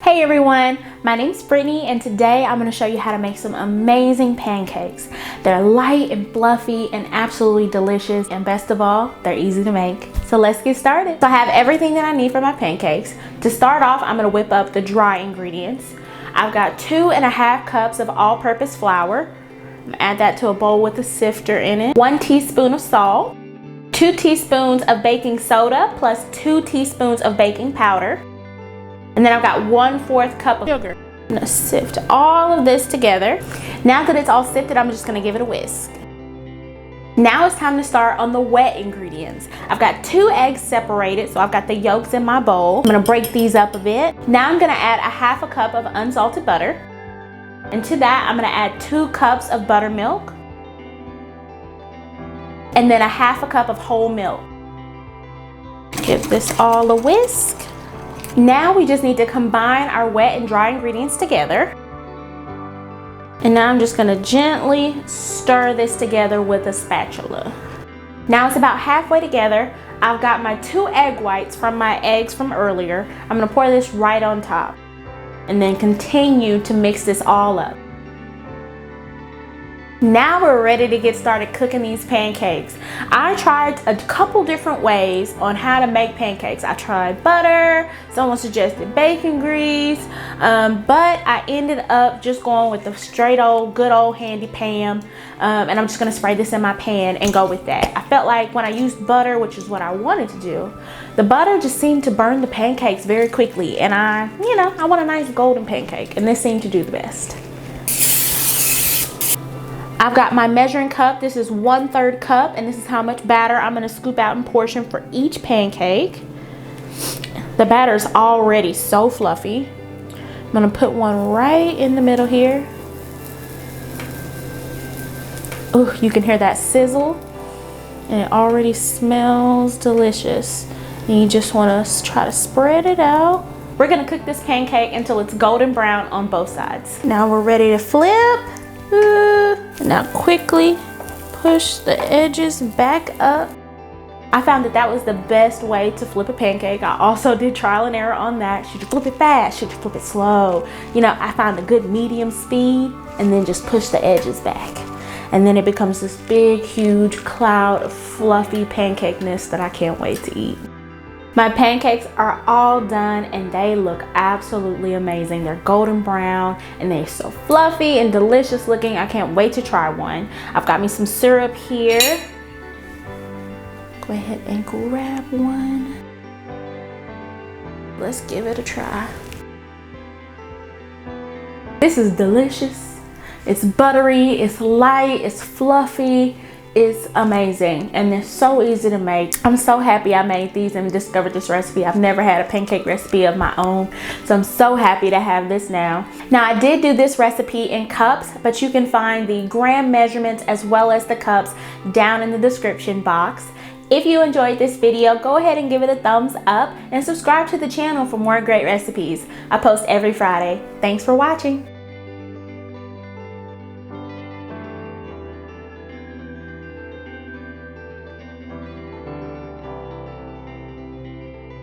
Hey everyone, my name's Brittany and today I'm going to show you how to make some amazing pancakes. They're light and fluffy and absolutely delicious, and best of all, they're easy to make. So let's get started. So I have everything that I need for my pancakes. To start off, I'm going to whip up the dry ingredients. I've got 2.5 cups of all-purpose flour. I'm going to add that to a bowl with a sifter in it. 1 teaspoon of salt. 2 teaspoons of baking soda plus 2 teaspoons of baking powder. And then I've got 1/4 cup of sugar. I'm gonna sift all of this together. Now that it's all sifted, I'm just gonna give it a whisk. Now it's time to start on the wet ingredients. I've got 2 eggs separated, so I've got the yolks in my bowl. I'm gonna break these up a bit. Now I'm gonna add 1/2 cup of unsalted butter. And to that, I'm gonna add 2 cups of buttermilk. And then 1/2 cup of whole milk. Give this all a whisk. Now we just need to combine our wet and dry ingredients together. And now I'm just gonna gently stir this together with a spatula. Now it's about halfway together. I've got my 2 egg whites from my eggs from earlier. I'm gonna pour this right on top and then continue to mix this all up. Now we're ready to get started cooking these pancakes. I tried a couple different ways on how to make pancakes. I tried butter, someone suggested bacon grease, but I ended up just going with the straight old, good old handy pan, and I'm just gonna spray this in my pan and go with that. I felt like when I used butter, which is what I wanted to do, the butter just seemed to burn the pancakes very quickly, and I want a nice golden pancake, and this seemed to do the best. I've got my measuring cup. This is 1/3 cup, and this is how much batter I'm gonna scoop out in portion for each pancake. The batter is already so fluffy. I'm gonna put one right in the middle here. Ooh, you can hear that sizzle, and it already smells delicious. And you just wanna try to spread it out. We're gonna cook this pancake until it's golden brown on both sides. Now we're ready to flip. Now quickly push the edges back up. I found that was the best way to flip a pancake. I also did trial and error on that. Should you flip it fast? Should you flip it slow? I found a good medium speed, and then just push the edges back. And then it becomes this big, huge cloud of fluffy pancakeness that I can't wait to eat. My pancakes are all done and they look absolutely amazing. They're golden brown and they're so fluffy and delicious looking. I can't wait to try one. I've got me some syrup here. Go ahead and grab one. Let's give it a try. This is delicious. It's buttery, it's light, it's fluffy. It's amazing, and they're so easy to make. I'm so happy I made these and discovered this recipe. I've never had a pancake recipe of my own, so I'm so happy to have this now. Now I did do this recipe in cups, but you can find the gram measurements as well as the cups down in the description box. If you enjoyed this video, go ahead and give it a thumbs up and subscribe to the channel for more great recipes. I post every Friday. Thanks for watching.